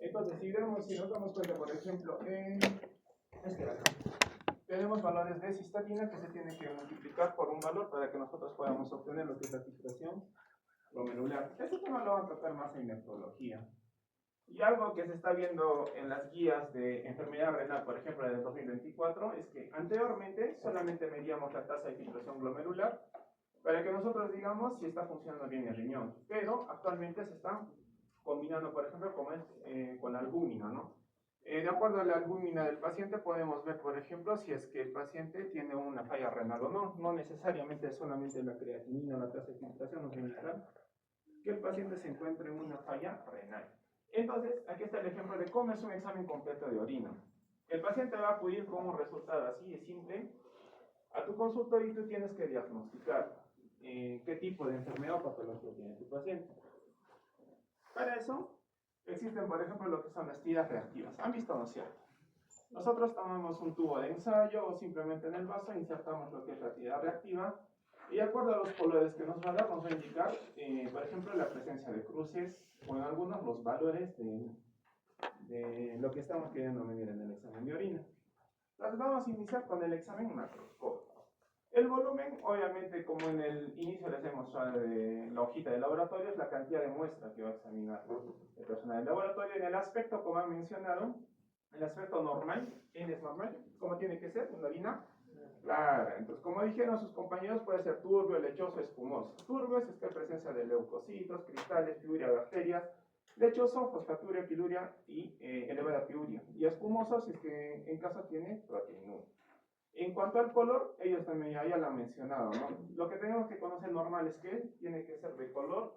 Entonces, si nos damos cuenta, por ejemplo, en este de acá, tenemos valores de cistatina que se tienen que multiplicar por un valor para que nosotros podamos obtener lo que es la titración glomerular. Este tema lo van a tocar más en nefrología. Y algo que se está viendo en las guías de enfermedad renal, por ejemplo, del 2024, es que anteriormente solamente medíamos la tasa de filtración glomerular para que nosotros digamos si está funcionando bien el riñón. Pero actualmente se está combinando, por ejemplo, con la albúmina, ¿no? De acuerdo a la albúmina del paciente podemos ver, por ejemplo, si es que el paciente tiene una falla renal o no. No necesariamente solamente la creatinina o la tasa de filtración nos indica que el paciente se encuentra en una falla renal. Entonces, aquí está el ejemplo de cómo es un examen completo de orina. El paciente va a acudir con un resultado así de simple a tu consultorio y tú tienes que diagnosticar qué tipo de enfermedad o patología tiene tu paciente. Para eso, existen, por ejemplo, lo que son las tiras reactivas. ¿Han visto, no es cierto? Nosotros tomamos un tubo de ensayo o simplemente en el vaso insertamos lo que es la tira reactiva y de acuerdo a los colores que nos va a dar, nos va a indicar, por ejemplo, la presencia de cruces o en algunos los valores de lo que estamos queriendo medir en el examen de orina. Entonces vamos a iniciar con el examen macroscópico. El volumen, obviamente, como en el inicio les he mostrado de la hojita de laboratorio, es la cantidad de muestra que va a examinar el personal del laboratorio. En el aspecto, como han mencionado, el aspecto normal, N es normal, como tiene que ser, una orina clara. Entonces, como dijeron sus compañeros, puede ser turbio, lechoso, espumoso. Turbio es que hay presencia de leucocitos, cristales, piuria, bacterias. Lechoso, fosfaturia, piluria y elevada piuria. Y espumoso si es que en caso tiene proteinuria. En cuanto al color, ellos también ya lo han mencionado, ¿no? Lo que tenemos que conocer normal es que tiene que ser de color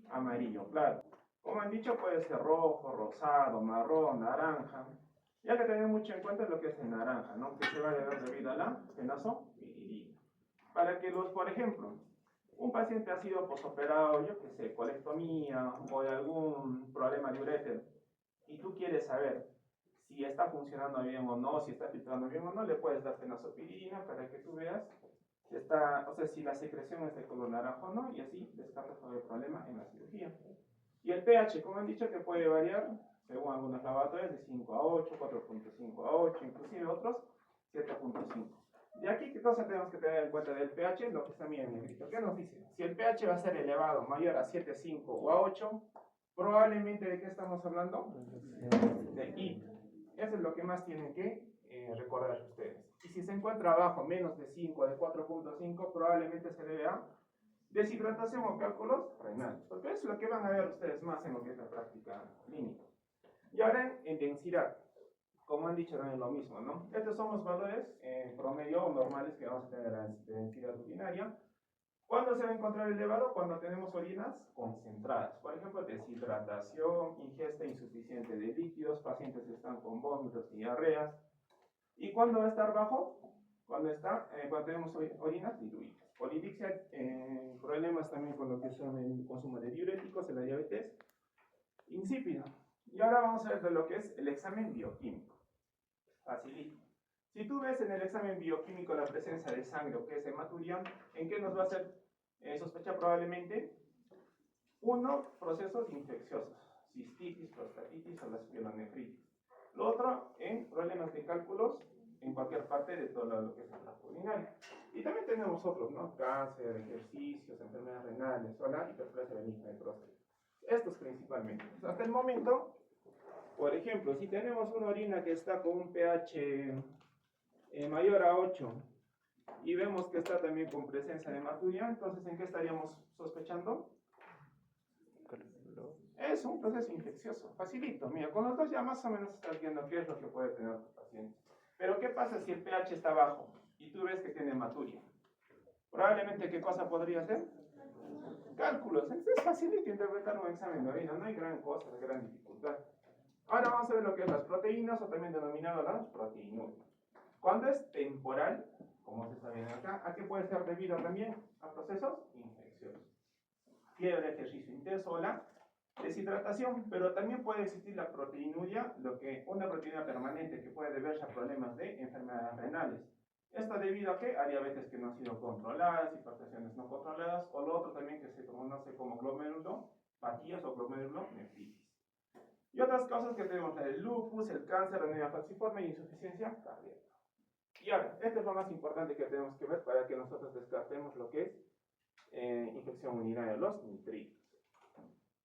amarillo, claro. Como han dicho, puede ser rojo, rosado, marrón, naranja. Ya que tener mucho en cuenta lo que es el naranja, ¿no? Que se va a dar debido a la fenazopirina. Para que por ejemplo, un paciente ha sido posoperado, yo qué sé, colectomía o de algún problema de uréter, y tú quieres saber si está funcionando bien o no, si está filtrando bien o no, le puedes dar fenazopirina para que tú veas si está, o sea, si la secreción es de color naranja o no, y así descartas todo el problema en la cirugía. Y el pH, como han dicho, que puede variar según algunos laboratorios de 5 a 8, 4.5 a 8, inclusive otros 7.5. De aquí, ¿qué cosa tenemos que tener en cuenta del pH? Lo que está bien en negrito. ¿Qué nos dice? Si el pH va a ser elevado, mayor a 7.5 o a 8, probablemente ¿de qué estamos hablando? De IP. Eso es lo que más tienen que recordar ustedes. Y si se encuentra abajo, menos de 5, de 4.5, probablemente se debe a deshidratación o cálculos renales, porque es lo que van a ver ustedes más en lo que es la práctica clínica. Y ahora en densidad, como han dicho también lo mismo, ¿no? Estos son los valores promedio o normales que vamos a tener de densidad urinaria. ¿Cuándo se va a encontrar elevado? Cuando tenemos orinas concentradas. Por ejemplo, deshidratación, ingesta insuficiente de líquidos, pacientes que están con vómitos y diarreas. ¿Y cuándo va a estar bajo? Cuando tenemos orinas diluidas. Polidixia, problemas también con lo que son el consumo de diuréticos, en la diabetes insípida. Y ahora vamos a ver de lo que es el examen bioquímico. Facilito. Si tú ves en el examen bioquímico la presencia de sangre o que es hematuria, ¿en qué nos va a hacer sospechar probablemente? Uno, procesos infecciosos, cistitis, prostatitis o la pielonefritis. Lo otro, en problemas de cálculos en cualquier parte de todo lo que es el tracto urinario. Y también tenemos otros, ¿no? Cáncer, ejercicios, enfermedades renales o la hiperplasia benigna de próstata. Estos principalmente. Hasta el momento, por ejemplo, si tenemos una orina que está con un pH mayor a 8 y vemos que está también con presencia de hematuria, entonces ¿en qué estaríamos sospechando? Es un proceso infeccioso, facilito. Mira, con los dos ya más o menos estás viendo qué es lo que puede tener tu paciente. Pero ¿qué pasa si el pH está bajo y tú ves que tiene hematuria? Probablemente, ¿qué cosa podría ser? Cálculos. Entonces es facilito interpretar un examen de orina, no hay gran cosa, gran dificultad. Ahora vamos a ver lo que es las proteínas o también denominado las proteinuria. Cuando es temporal, como se está viendo acá, ¿a qué puede ser debido también? A procesos infecciosos. Fiebre, ejercicio intenso o la deshidratación, pero también puede existir la proteinuria, una proteinuria permanente que puede deberse a problemas de enfermedades renales. Esto debido a que a diabetes que no han sido controladas, hipertensiones no controladas, o lo otro también que se conoce como glomerulopatías o glomerulonefritis. Y otras causas que tenemos, el lupus, el cáncer, anemia falciforme y insuficiencia cardíaca. Y ahora, esto es lo más importante que tenemos que ver para que nosotros descartemos lo que es infección urinaria, los nitritos.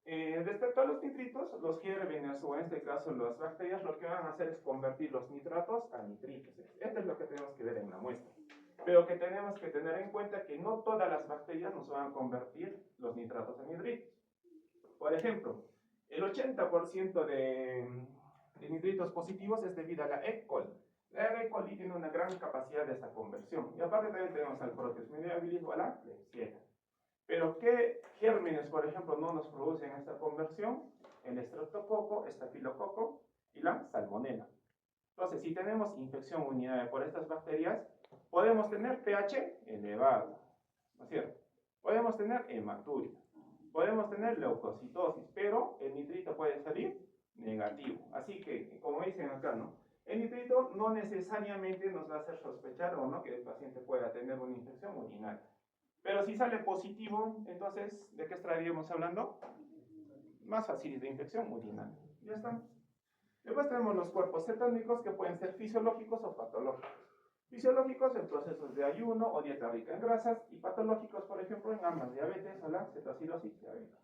Respecto a los nitritos, los gérmenes o en este caso las bacterias lo que van a hacer es convertir los nitratos a nitritos. Esto es lo que tenemos que ver en la muestra. Pero que tenemos que tener en cuenta que no todas las bacterias nos van a convertir los nitratos a nitritos. Por ejemplo, el 80% de nitritos positivos es debido a la E. coli. La E. coli tiene una gran capacidad de esta conversión. Y aparte también tenemos al Proteus mirabilis o a la Klebsiella. Pero ¿qué gérmenes, por ejemplo, no nos producen esta conversión? El estreptococo, estafilococo y la salmonela. Entonces, si tenemos infección urinaria por estas bacterias, podemos tener pH elevado, ¿no es cierto? Podemos tener hematuria, podemos tener leucocitosis, pero el nitrito puede salir negativo. Así que, como dicen acá, ¿no? El nitrito no necesariamente nos va a hacer sospechar o no que el paciente pueda tener una infección urinaria. Pero si sale positivo, entonces, ¿de qué estaríamos hablando? Más fácil de infección urinaria. Ya está. Después tenemos los cuerpos cetónicos que pueden ser fisiológicos o patológicos. Fisiológicos en procesos de ayuno o dieta rica en grasas y patológicos, por ejemplo, en ambas diabetes o la cetoacidosis diabética.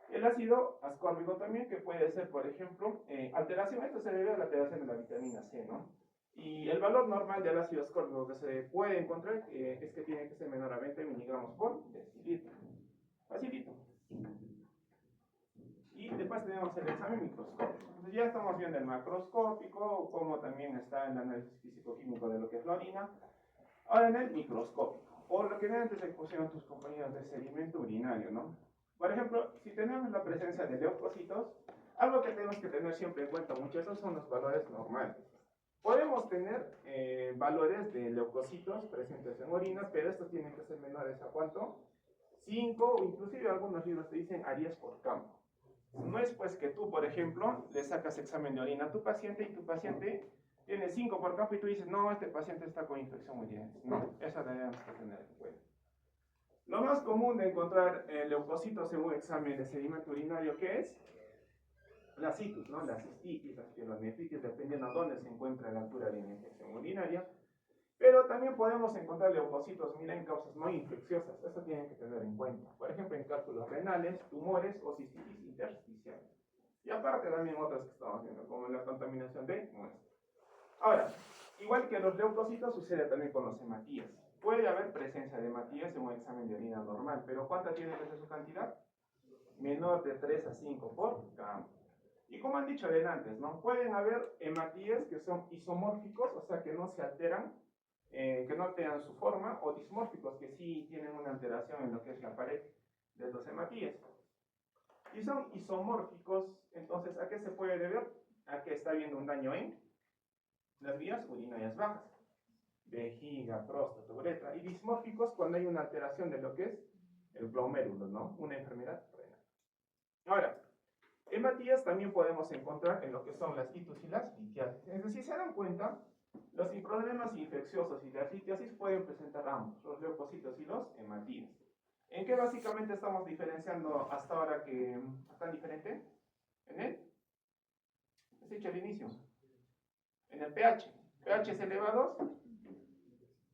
El ácido ascórbico también, que puede ser, por ejemplo, alteración, esto se debe a la alteración de la vitamina C, ¿no? Y el valor normal del ácido ascórbico que se puede encontrar es que tiene que ser menor a 20 miligramos por decilitro. Facilito. Y después tenemos el examen microscópico. Entonces ya estamos viendo el macroscópico, como también está el análisis físico-químico de lo que es la orina. Ahora en el microscópico, o lo que antes pusieron tus compañeros de sedimento urinario, ¿no? Por ejemplo, si tenemos la presencia de leucocitos, algo que tenemos que tener siempre en cuenta, muchachos, son los valores normales. Podemos tener valores de leucocitos presentes en orina, pero estos tienen que ser menores a ¿cuánto? 5, o inclusive algunos libros te dicen a 10 por campo. No es pues que tú, por ejemplo, le sacas examen de orina a tu paciente y tu paciente tiene 5 por campo y tú dices, no, este paciente está con infección urinaria. No, eso debemos tener en cuenta. Lo más común de encontrar leucocitos en un examen de sedimento urinario, ¿qué es? La citis, ¿no? La cistitis, la pielonefritis, dependiendo de dónde se encuentra la altura de la infección urinaria. Pero también podemos encontrar leucocitos, mira, en causas no infecciosas. Eso tienen que tener en cuenta. Por ejemplo, en cálculos renales, tumores o cistitis intersticial. Y aparte también otras que estamos viendo, como la contaminación de muestras. Ahora, igual que los leucocitos, sucede también con los hematíes. Puede haber presencia de hematíes en un examen de orina normal, pero ¿cuánta tiene que ser su cantidad? Menor de 3 a 5 por campo. Y como han dicho antes, ¿no? Pueden haber hematíes que son isomórficos, o sea que no se alteran, que no alteran su forma, o dismórficos, que sí tienen una alteración en lo que es la pared de los hematíes. Y son isomórficos, entonces, ¿a qué se puede deber? A que está habiendo un daño en las vías urinarias bajas, vejiga, próstata, uretra, y dismórficos cuando hay una alteración de lo que es el glomérulo, ¿no? Una enfermedad renal. Ahora, hematías también podemos encontrar en lo que son las itus y las litiasis. Es decir, si se dan cuenta, los problemas infecciosos y las litiasis pueden presentar ambos, los leucocitos y los hematíes. ¿En qué básicamente estamos diferenciando hasta ahora que tan diferente? En el, les he dicho al inicio, en el pH. pH elevados,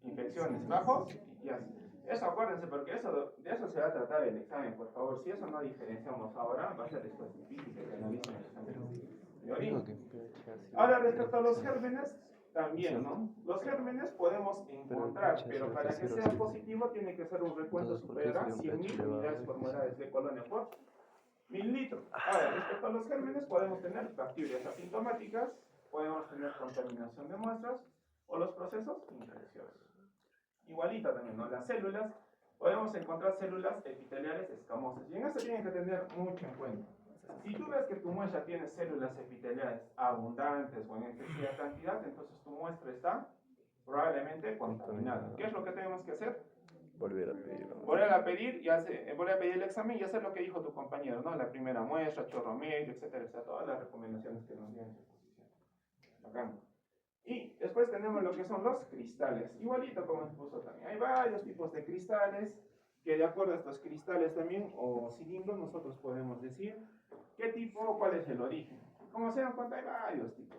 infecciones, bajos, litiasis. Eso acuérdense, porque de eso se va a tratar el examen, por favor. Si eso no diferenciamos ahora, va a ser después difícil que analicen el examen de orina. Ahora, respecto a los gérmenes, también, ¿no? Los gérmenes podemos encontrar, pero para que sea positivo tiene que ser un recuento superior a 100.000 unidades formulares de colonia por mililitro. Ahora, respecto a los gérmenes, podemos tener bacterias asintomáticas, podemos tener contaminación de muestras o los procesos infecciosos. Igualita también, ¿no? Las células, podemos encontrar células epiteliales escamosas. Y en eso tienen que tener mucho en cuenta. Si tú ves que tu muestra tiene células epiteliales abundantes o en excesiva cantidad, entonces tu muestra está probablemente contaminada. ¿Qué es lo que tenemos que hacer? Volver a pedirlo. Volver a pedir el examen y hacer lo que dijo tu compañero, ¿no? La primera muestra, chorro medio, etcétera, etcétera. Todas las recomendaciones que nos dieron en su exposición. Bacán. Y después tenemos lo que son los cristales, igualito como expuso también. Hay varios tipos de cristales, que de acuerdo a estos cristales también, o cilindros, nosotros podemos decir ¿Qué tipo? ¿Cuál es el origen? Como se dan cuenta, hay varios tipos.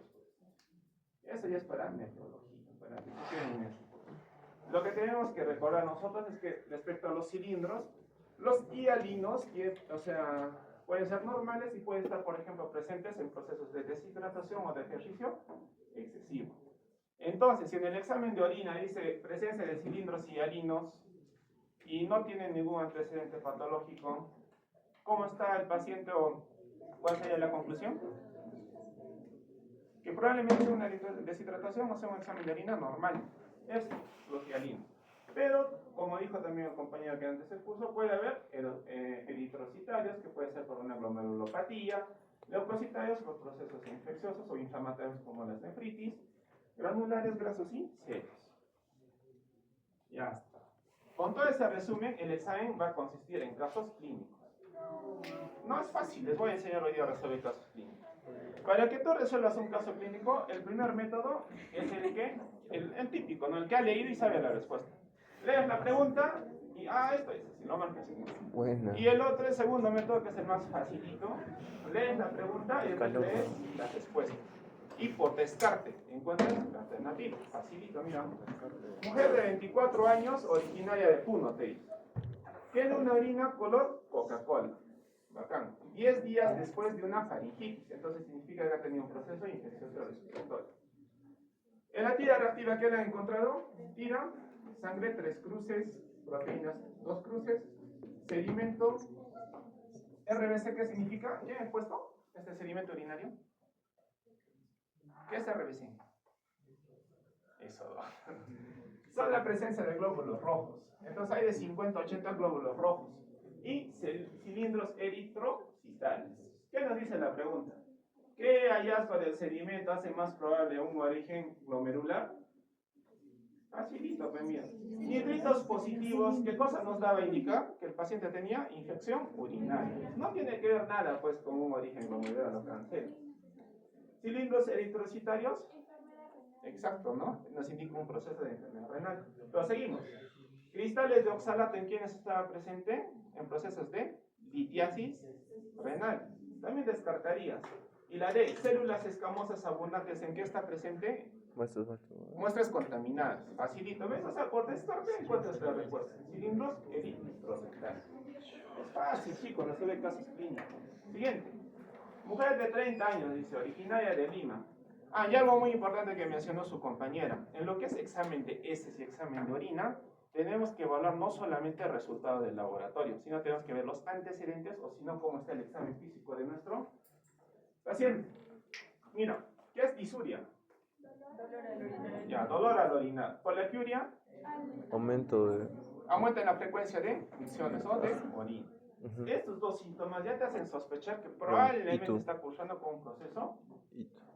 Eso ya es para metodología, para que se queden en eso. Lo que tenemos que recordar nosotros es que respecto a los cilindros, los hialinos, o sea, pueden ser normales y pueden estar, por ejemplo, presentes en procesos de deshidratación o de ejercicio excesivo. Entonces, si en el examen de orina dice presencia de cilindros hialinos y no tiene ningún antecedente patológico, ¿cómo está el paciente o cuál sería la conclusión? Que probablemente sea una deshidratación o sea un examen de orina normal. Es los hialinos. Pero, como dijo también el compañero que antes del curso, puede haber eritrocitarios, que puede ser por una glomerulopatía, leucocitarios por procesos infecciosos o inflamatorios como las nefritis, granulares, grasos y secos. Ya está. Con todo ese resumen, el examen va a consistir en casos clínicos. No es fácil, les voy a enseñar hoy día a resolver casos clínicos. Para que tú resuelvas un caso clínico, el primer método es el típico, ¿no? El que ha leído y sabe la respuesta. Lees la pregunta y, esto es así, lo marcas así. Buena. Y el otro, el segundo método, que es el más facilito, lees la pregunta y después lees la respuesta. Y por descarte, encuentras la alternativa. Facilito, mira. Mujer de 24 años, originaria de Puno, te dice. Tiene una orina color Coca-Cola. Bacán. 10 días después de una faringitis. Entonces significa que ha tenido un proceso infeccioso respiratorio. En la tira reactiva que le han encontrado, tira, sangre 3 cruces, proteínas 2 cruces, sedimento, RBC, ¿qué significa? ¿Ya he puesto este sedimento urinario? ¿Qué es RBC? Eso. Son la presencia de glóbulos rojos. Entonces hay de 50 a 80 glóbulos rojos. Y cilindros eritrocitales. ¿Qué nos dice la pregunta? ¿Qué hallazgo del sedimento hace más probable un origen glomerular? Facilito, pues mira. Nitritos positivos, ¿qué cosa nos daba a indicar? Que el paciente tenía infección urinaria. No tiene que ver nada pues con un origen glomerular o cáncer. Cilindros eritrocitarios, exacto, ¿no? Nos indica un proceso de enfermedad renal. Pero seguimos. Cristales de oxalato, ¿en quiénes estaba presente? En procesos de litiasis renal. También descartarías. Y la D, células escamosas abundantes, ¿en qué está presente? Muestras contaminadas. Facilito, ¿ves? O sea, por descarte encuentras la respuesta. Cilindros eritrocitarios. Es fácil, chicos, resuelve casos clínicos. Siguiente. Mujer de 30 años, dice, originaria de Lima. Y algo muy importante que mencionó su compañera. En lo que es examen de heces y examen de orina, tenemos que evaluar no solamente el resultado del laboratorio, sino tenemos que ver los antecedentes o si no, cómo está el examen físico de nuestro paciente. Mira, ¿qué es disuria? Ya, dolor al orinar. Poliacuria, aumenta en la frecuencia de misiones o de orina. Estos dos síntomas ya te hacen sospechar que probablemente está cursando con un proceso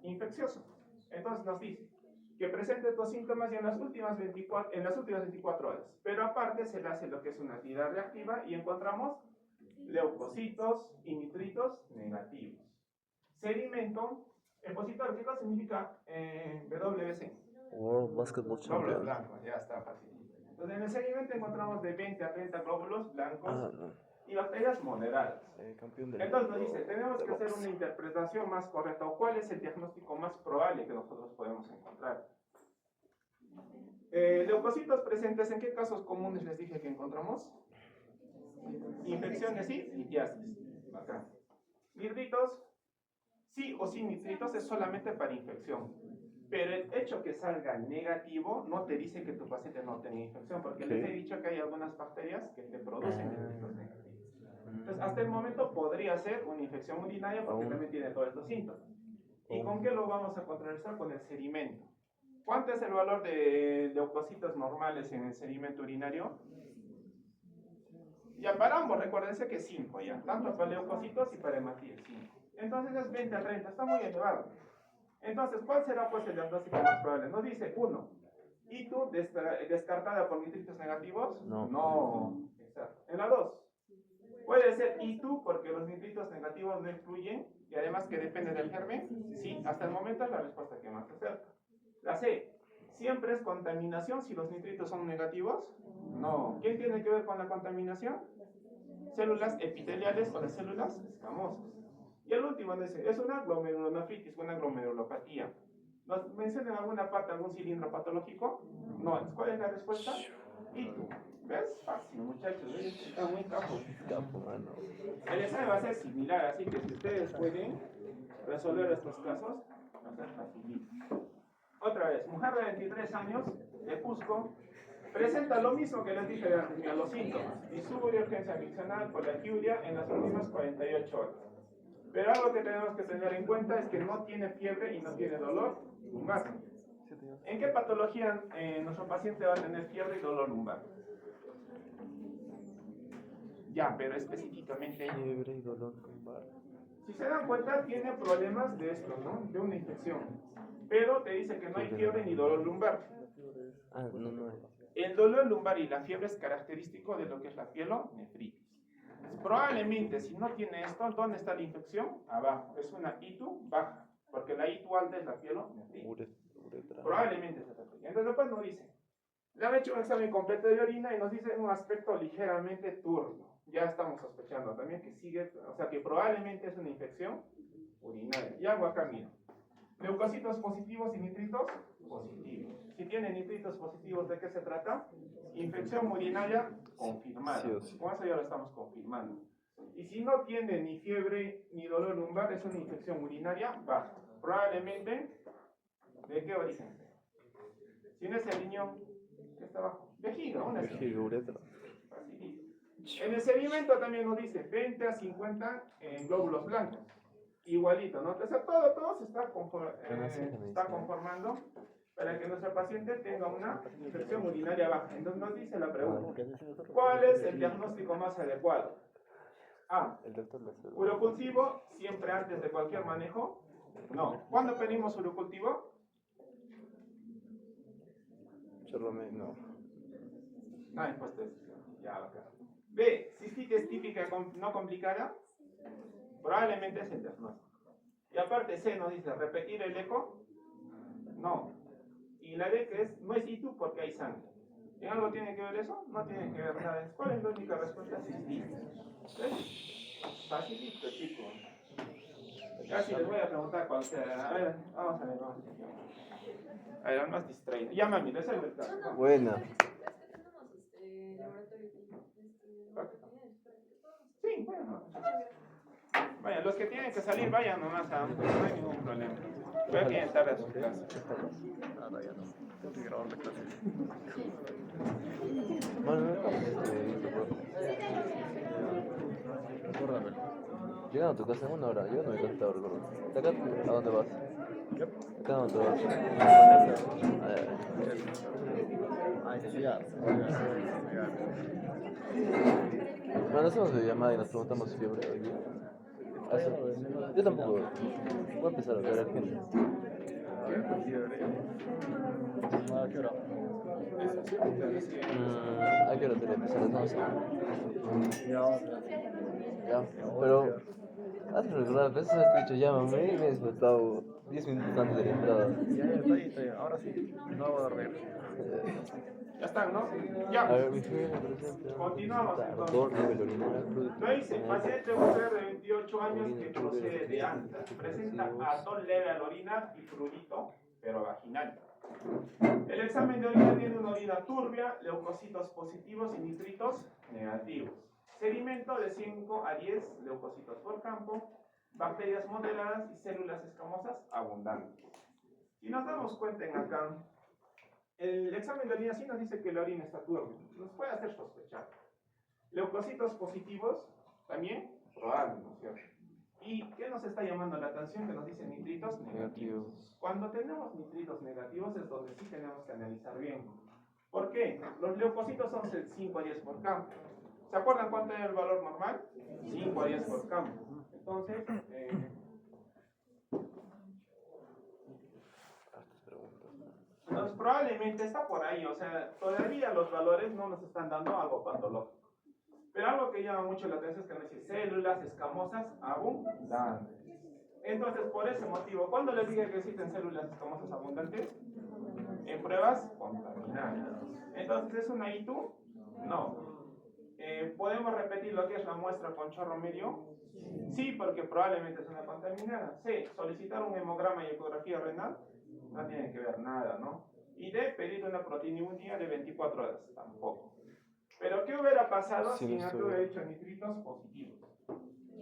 infeccioso. Entonces nos dice que presente estos síntomas ya en las últimas 24 horas. Pero aparte se le hace lo que es una tira reactiva y encontramos leucocitos y nitritos negativos. Sedimento, el positorio, ¿qué cosa significa WBC? World Basketball Champion. Blanco, ya está fácil. Entonces en el sedimento encontramos de 20 a 30 glóbulos blancos y bacterias moderadas. Entonces nos dice, tenemos que hacer una interpretación más correcta o cuál es el diagnóstico más probable que nosotros podemos encontrar. Leucocitos presentes, ¿en qué casos comunes les dije que encontramos? Infecciones y litiasis. Acá. Nitritos, sí o sin nitritos es solamente para infección. Pero el hecho que salga negativo no te dice que tu paciente no tenía infección, porque les he dicho que hay algunas bacterias que te producen nitritos negativos. Entonces, hasta el momento podría ser una infección urinaria porque también tiene todos estos síntomas. ¿Y con qué lo vamos a contrarrestar? Con el sedimento. ¿Cuánto es el valor de leucocitos normales en el sedimento urinario? Ya para ambos, recuérdense que 5 ya, tanto para leucocitos y para hematíes 5. Entonces es 20 a 30, está muy elevado. Entonces, ¿cuál será pues el diagnóstico más probable? Nos dice 1. ¿Y tú descartada por nitritos negativos? No. Exacto. En la 2. Puede ser ITU porque los nitritos negativos no influyen y además que depende del germen. Sí, hasta el momento es la respuesta que más se acerca. La C. ¿Siempre es contaminación si los nitritos son negativos? No. ¿Quién tiene que ver con la contaminación? Células epiteliales o las células escamosas. Y el último dice, es una glomerulonefritis, una glomerulopatía. ¿Nos mencionan alguna parte, algún cilindro patológico? No. ¿Cuál es la respuesta? ITU. ¿Ves? Fácil, muchachos. Están muy capos. Capo, mano. El examen va a ser similar, así que si ustedes pueden resolver estos casos, va a ser facilito. Otra vez, mujer de 23 años, de Cusco, presenta lo mismo que les dije antes, mira, los síntomas. Disuria, urgencia miccional, colaquiuria en las últimas 48 horas. Pero algo que tenemos que tener en cuenta es que no tiene fiebre y no tiene dolor lumbar. ¿En qué patología nuestro paciente va a tener fiebre y dolor lumbar? Ya, pero específicamente. Fiebre y dolor lumbar. Si se dan cuenta, tiene problemas de esto, ¿no? De una infección. Pero te dice que no hay fiebre ni dolor lumbar. Ah, no. El dolor lumbar y la fiebre es característico de lo que es la pielonefritis. Probablemente, si no tiene esto, ¿dónde está la infección? Abajo. Es una ITU baja, porque la ITU alta es la pielonefritis. Probablemente se trata. Entonces después nos dice, le han hecho un examen completo de orina y nos dice un aspecto ligeramente turbio. Ya estamos sospechando también que sigue, o sea que probablemente es una infección urinaria. Y hago acá, mira. Leucocitos positivos y nitritos positivos. Si tiene nitritos positivos, ¿de qué se trata? Infección urinaria confirmada. Sí o sí. Con eso ya lo estamos confirmando. Y si no tiene ni fiebre ni dolor lumbar, es una infección urinaria baja. Probablemente, ¿de qué origen? Si no es el riñón, ¿qué está abajo? Vejiga, una Vejiga, uretra. Facilito. En el sedimento también nos dice 20 a 50 glóbulos blancos. Igualito, ¿no? O sea, todo se está conformando para que nuestro paciente tenga una infección urinaria baja. Entonces nos dice la pregunta, ¿cuál es el diagnóstico más adecuado? A. Urocultivo, siempre antes de cualquier manejo. No. ¿Cuándo pedimos urocultivo? No. Ah, pues ya acá. B. Cistitis típica no complicada. Probablemente es el diagnóstico. Y aparte C nos dice, ¿repetir el eco? No. Y la D que es, no es ITU porque hay sangre. ¿En algo tiene que ver eso? No tiene que ver nada. ¿Cuál es la única respuesta? Cistitis. Facilito, chicos. Casi les voy a preguntar cualquiera. A ver, vamos a ver. A ver, más distraído. Ya, mami, resuelve el caso. Buena. Sí, bueno. Vaya, los que tienen que salir, vayan nomás, no hay ningún problema. Voy a estar a su casa. Nada, ya no. Tengo que grabar la clase. Bueno, llegando a tu casa en 1 hora, yo no me cuento ahora, ¿De acá a dónde vas? ¿Acá a dónde vas? A estudiar. Bueno, hacemos videollamada y nos preguntamos fiebre hoy día. Yo tampoco. Voy a empezar a ver gente. ¿A qué hora? ¿A qué hora te voy a empezar? No sé. Ya, pero hace recordar, a veces has dicho llámame y me he despertado 10 minutos antes de la entrada. Ya, está bien. Ahora sí, no voy a dormir. Ya están, ¿no? Ya. A ver, mi fiebre, por ejemplo. Continuamos entonces. Lo No dice, paciente mujer de 28 años que procede de ANTA. Presenta ardor leve al orinar y prurito, pero vaginal. El examen de orina tiene una orina turbia, leucocitos positivos y nitritos negativos. Sedimento de 5 a 10 leucocitos por campo, bacterias moderadas y células escamosas abundantes. Si nos damos cuenta en acá, el examen de orina sí nos dice que la orina está turbia, nos puede hacer sospechar. Leucocitos positivos, también probable, ¿no es cierto? ¿Y qué nos está llamando la atención? Que nos dice nitritos negativos. Cuando tenemos nitritos negativos es donde sí tenemos que analizar bien. ¿Por qué? Los leucocitos son 5 a 10 por campo. ¿Se acuerdan cuánto era el valor normal? 5 a 10 por campo. Entonces, probablemente está por ahí, o sea, todavía los valores no nos están dando algo patológico. Pero algo que llama mucho la atención es que nos dice células escamosas abundantes. Entonces, por ese motivo, ¿cuándo les dije que existen células escamosas abundantes? En pruebas contaminadas. Entonces, ¿es una ITU? No. ¿Podemos repetir lo que es la muestra con chorro medio? Sí, porque probablemente es una contaminada. C, solicitar un hemograma y ecografía renal, no tiene que ver nada, ¿no? Y D, pedir una proteinuria de 24 horas, tampoco. Pero ¿qué hubiera pasado si en acá hubiera dicho nitritos positivos?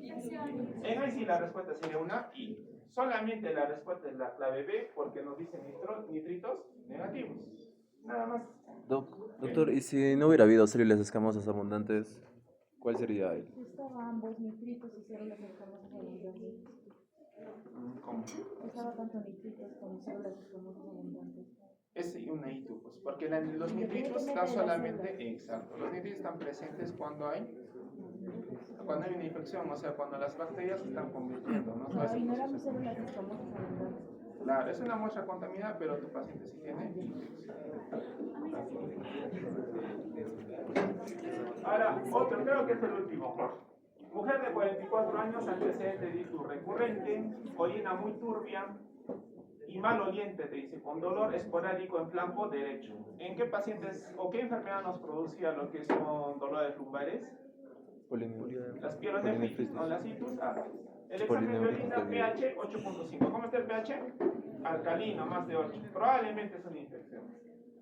En ahí sí la respuesta sería una I. Solamente la respuesta es la clave B porque nos dice nitritos negativos. Nada más. Doctor, ¿y si no hubiera habido células escamosas abundantes, cuál sería el? Estaba ambos nitritos y células escamosas abundantes. ¿Cómo? Estaba tanto nitritos como células escamosas abundantes. Es una ITU, pues, porque los nitritos están solamente, exacto, los nitritos están presentes cuando hay una infección, o sea, cuando las bacterias se están convirtiendo, ¿no? Claro, y no eran células escamosas abundantes. Claro, es una muestra contaminada, pero tu paciente sí tiene infección. Ahora, otro, creo que es el último. Mujer de 44 años, antecedente de ictus recurrente, orina muy turbia y mal oliente, te dice, con dolor esporádico en flanco derecho. ¿En qué pacientes o qué enfermedad nos producía lo que son dolores lumbares? Las pielonefritis, no las itus. El examen de orina pH 8.5. ¿Cómo está el pH? Alcalino, más de 8. Probablemente es una infección.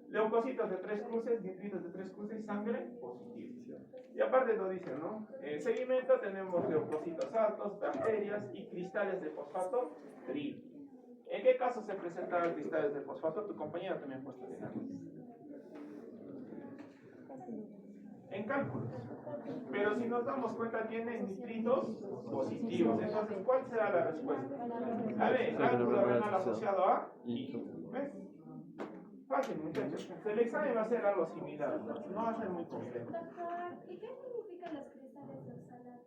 Leucocitos de 3 cruces, nitritos de 3 cruces y sangre positiva. Y aparte lo dicen, ¿no? En seguimiento tenemos leucocitos altos, bacterias y cristales de fosfato tril. ¿En qué casos se presentan cristales de fosfato? Tu compañera también puede estar en cálculos. Pero si nos damos cuenta, tiene nitritos positivos. Entonces, ¿cuál será la respuesta? A ver, cálculo renal asociado a I. ¿Ves? Fácil, muchachos. El examen va a ser algo similar, no va a ser muy complejo. ¿Y qué significan los cristales de oxalato?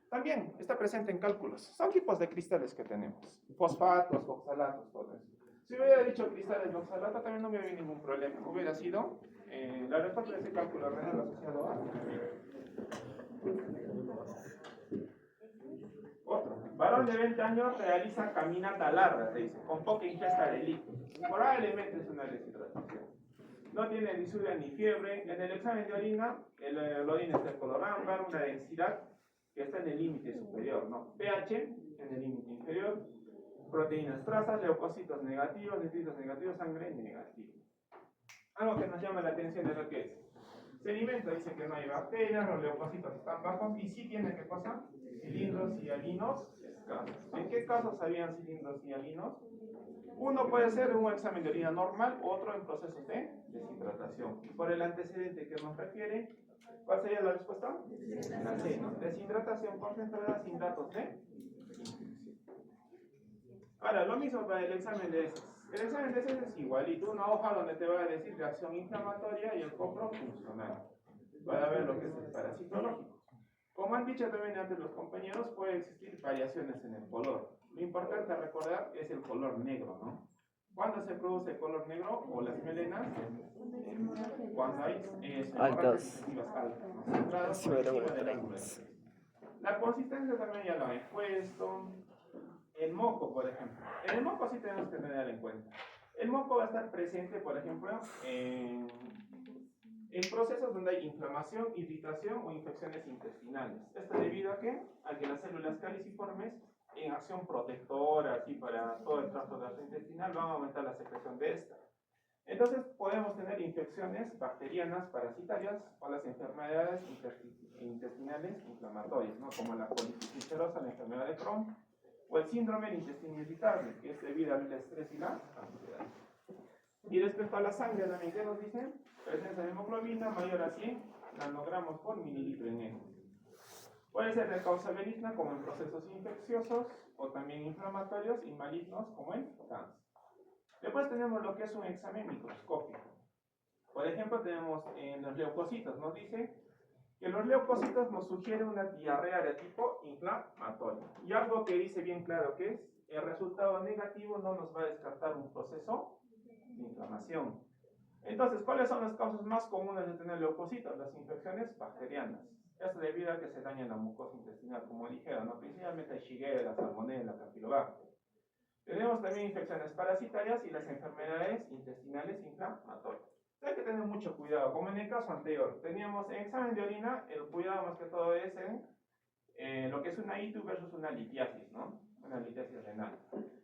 También está presente en cálculos. Son tipos de cristales que tenemos. Fosfatos, oxalatos, todo eso. Si hubiera dicho cristales de oxalato, también no me había ningún problema. Hubiera sido la respuesta de ese cálculo renal asociado a... Otro. Varón de 20 años realiza caminata larga, te dice, con poca ingesta de líquidos. Probablemente es una deshidratación. No tiene disuria ni fiebre. En el examen de orina, el orina está de color ámbar, una densidad que está en el límite superior, ¿no? pH en el límite inferior, proteínas trazas, leucocitos negativos, nitritos negativos, sangre negativa. Algo que nos llama la atención es lo que es. Sedimento dice que no hay bacterias, los leucocitos están bajos y sí tiene, ¿qué cosa? Cilindros y alinos escasos. ¿En qué casos habían cilindros y alinos? Uno puede ser un examen de orina normal, otro en procesos de deshidratación. Y por el antecedente que nos refiere, ¿cuál sería la respuesta? La C, ¿no? Deshidratación concentrada sin datos de infección. Ahora, lo mismo para el examen de heces. El examen de heces es igualito, una hoja donde te va a decir reacción inflamatoria y el copro funcional. Para ver lo que es el parasitológico. Como han dicho también antes los compañeros, puede existir variaciones en el color. Lo importante a recordar es el color negro, ¿no? ¿Cuándo se produce el color negro o las melenas? Cuando hay altas. Altas, ¿no? La consistencia también ya lo he puesto. El moco, por ejemplo. En el moco sí tenemos que tener en cuenta. El moco va a estar presente, por ejemplo, en procesos donde hay inflamación, irritación o infecciones intestinales. Esto debido a que las células caliciformes en acción protectora, así para todo el tracto gastrointestinal, van a aumentar la secreción de esta. Entonces podemos tener infecciones bacterianas parasitarias o las enfermedades intestinales inflamatorias, ¿no? Como la colitis ulcerosa, la enfermedad de Crohn, o el síndrome del intestino irritable, que es debido al estrés y la ansiedad. Y respecto a la sangre, también, ¿qué nos dicen? Presencia de hemoglobina mayor a 100 nanogramos por mililitro en él. Puede ser de causa benigna, como en procesos infecciosos, o también inflamatorios y malignos, como en cáncer. Después tenemos lo que es un examen microscópico. Por ejemplo, tenemos en los leucocitos, nos dice que los leucocitos nos sugieren una diarrea de tipo inflamatorio. Y algo que dice bien claro que es, el resultado negativo no nos va a descartar un proceso de inflamación. Entonces, ¿cuáles son las causas más comunes de tener leucocitos? Las infecciones bacterianas. Esto debido a que se daña la mucosa intestinal, como dijeron, ¿no? Principalmente Shigella, Salmonella, Campylobacter. Tenemos también infecciones parasitarias y las enfermedades intestinales inflamatorias. Hay que tener mucho cuidado, como en el caso anterior, teníamos en examen de orina, el cuidado más que todo es en lo que es una ITU versus una litiasis, ¿no? Una litiasis renal.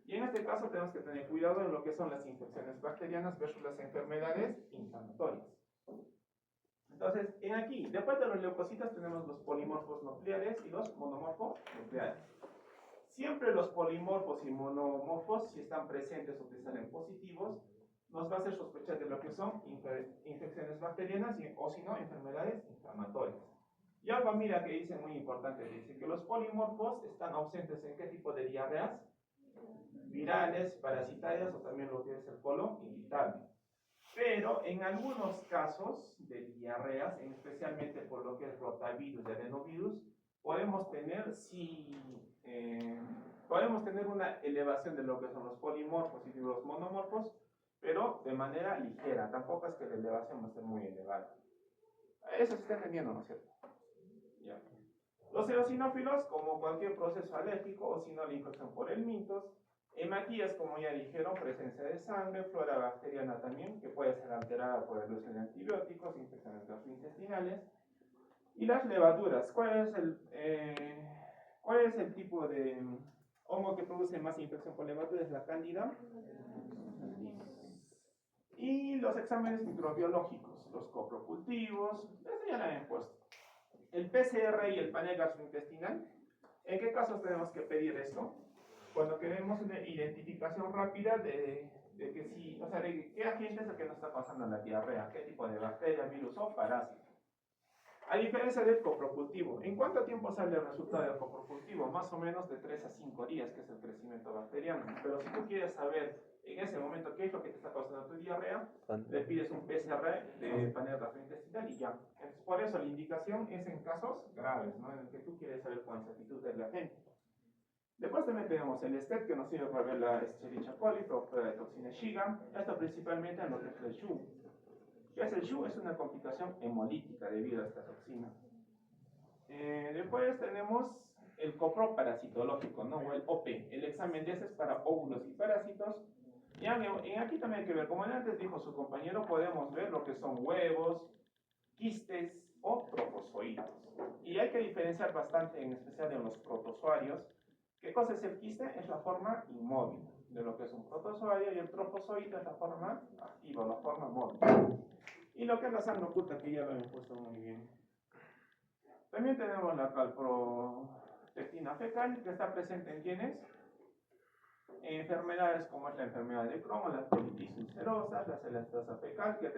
Y en este caso tenemos que tener cuidado en lo que son las infecciones bacterianas versus las enfermedades inflamatorias. Entonces, en aquí, después de los leucocitos tenemos los polimorfos nucleares y los monomorfos nucleares. Siempre los polimorfos y monomorfos, si están presentes o te salen positivos, nos va a hacer sospechar de lo que son infecciones bacterianas o si no, enfermedades inflamatorias. Y algo, mira, que dice muy importante, dice que los polimorfos están ausentes en qué tipo de diarreas, virales, parasitarias o también lo que es el colon irritable. Pero en algunos casos de diarreas, especialmente por lo que es rotavirus y adenovirus, podemos tener, podemos tener una elevación de lo que son los polimorfos y los monomorfos, pero de manera ligera, tampoco es que la elevación va a ser muy elevada. Eso se está entendiendo, ¿no es cierto? Ya. Los eosinófilos, como cualquier proceso alérgico o si no la infección por el mitos, hematías, como ya dijeron, presencia de sangre, flora bacteriana también, que puede ser alterada por el uso de antibióticos, infecciones gastrointestinales. Y las levaduras, ¿cuál es el tipo de hongo que produce más infección por levadura? Es la cándida. Y los exámenes microbiológicos, los coprocultivos, eso ya lo habían puesto. El PCR y el panel gastrointestinal, ¿en qué casos tenemos que pedir esto? Cuando queremos una identificación rápida de que si, o sea, de qué agente es el que nos está pasando la diarrea, qué tipo de bacteria, virus o parásito. A diferencia del coprocultivo, ¿en cuánto tiempo sale el resultado del coprocultivo? Más o menos de 3 a 5 días, que es el crecimiento bacteriano. Pero si tú quieres saber en ese momento qué es lo que te está causando tu diarrea, le pides un PCR de panel gastrointestinal y ya. Entonces, por eso la indicación es en casos graves, ¿no? En el que tú quieres saber con exactitud del agente. Después también tenemos el STET, que nos sirve para ver la Escherichia coli, prueba de toxina Shiga, esto principalmente en lo que es el SHU. ¿Qué es el SHU? Es una complicación hemolítica debido a esta toxina. Después tenemos el coproparasitológico, ¿no? O el OP, el examen de heces para óvulos y parásitos. Y aquí también hay que ver, como antes dijo su compañero, podemos ver lo que son huevos, quistes o trofozoides. Y hay que diferenciar bastante, en especial en los protozoarios. ¿Qué cosa es el quiste? Es la forma inmóvil de lo que es un protozoario, y el trofozoide es la forma activa, la forma móvil. Y lo que es la sangre oculta, que ya lo hemos puesto muy bien. También tenemos la calprotectina fecal, que está presente en quienes, enfermedades como es la enfermedad de Crohn, la colitis ulcerosa, la celestasa fecal, que es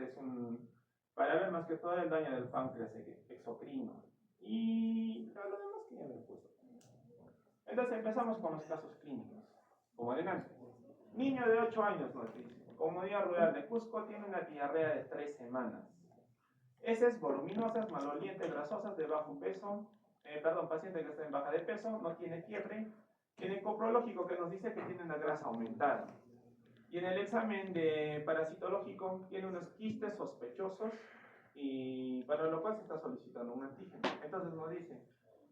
para ver más que todo el daño del páncreas exocrino. Y lo demás que ya lo he puesto. Entonces empezamos con los casos clínicos, como adelante. Niño de 8 años nos dice, Comunidad Rural de Cusco tiene una diarrea de 3 semanas. Heces voluminosas, malolientes, grasosas, de bajo peso, paciente que está en baja de peso, no tiene fiebre. En el coprológico que nos dice que tiene una grasa aumentada. Y en el examen de parasitológico tiene unos quistes sospechosos y para lo cual se está solicitando un antígeno. Entonces nos dice,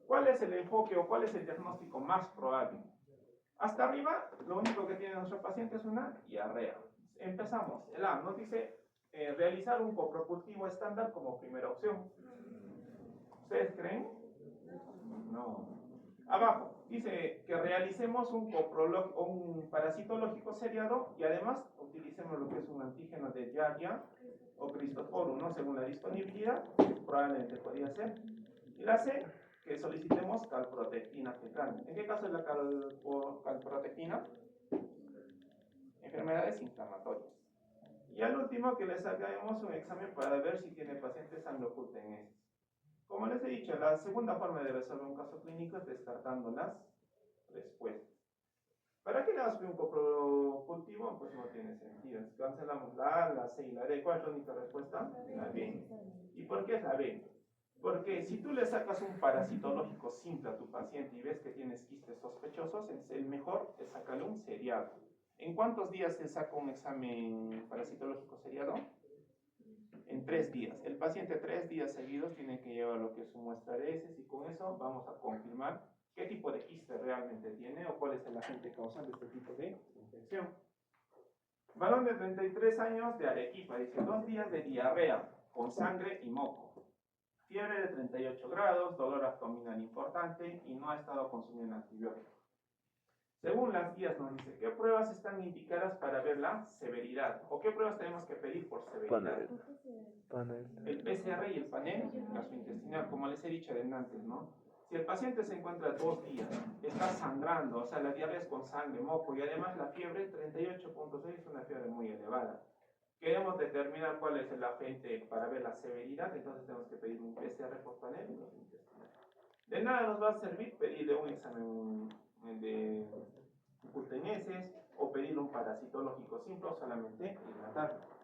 ¿cuál es el enfoque o cuál es el diagnóstico más probable? Hasta arriba, lo único que tiene nuestro paciente es una diarrea. Empezamos. El A nos dice realizar un coprocultivo estándar como primera opción. ¿Ustedes creen? No. Abajo, dice que realicemos un parasitológico seriado y además utilicemos lo que es un antígeno de Giardia o Cristoforum, ¿no? Según la disponibilidad, probablemente podría ser. Y la C, que solicitemos calprotectina fecal. ¿En qué caso es la calprotectina? Enfermedades inflamatorias. Y al último, que les hagamos un examen para ver si tiene paciente sangre oculta en heces. Como les he dicho, la segunda forma de resolver un caso clínico es descartando las respuestas. ¿Para qué le das un coprocultivo? Pues no tiene sentido. Cancelamos la A, la C y la D. ¿Cuál es la única respuesta? La B. ¿Y por qué es la B? Porque si tú le sacas un parasitológico simple a tu paciente y ves que tienes quistes sospechosos, el mejor es sacarle un seriado. ¿En cuántos días se saca un examen parasitológico seriado? En 3 días. El paciente 3 días seguidos tiene que llevar lo que es su muestra de heces y con eso vamos a confirmar qué tipo de quiste realmente tiene o cuál es el agente causante de este tipo de infección. Varón de 33 años de Arequipa, dice 2 días de diarrea con sangre y moco. Fiebre de 38 grados, dolor abdominal importante y no ha estado consumiendo antibióticos. Según las guías nos dice, ¿qué pruebas están indicadas para ver la severidad? ¿O qué pruebas tenemos que pedir por severidad? Panel. El PCR y el panel gastrointestinal, como les he dicho antes, ¿no? Si el paciente se encuentra 2 días, está sangrando, o sea, la diarrea es con sangre, moco, y además la fiebre 38.6 es una fiebre muy elevada. Queremos determinar cuál es el agente para ver la severidad, entonces tenemos que pedir un PCR por panel y gastrointestinal. De nada nos va a servir pedirle un examen de culteneses o pedir un parasitológico simple o solamente hidratarlo.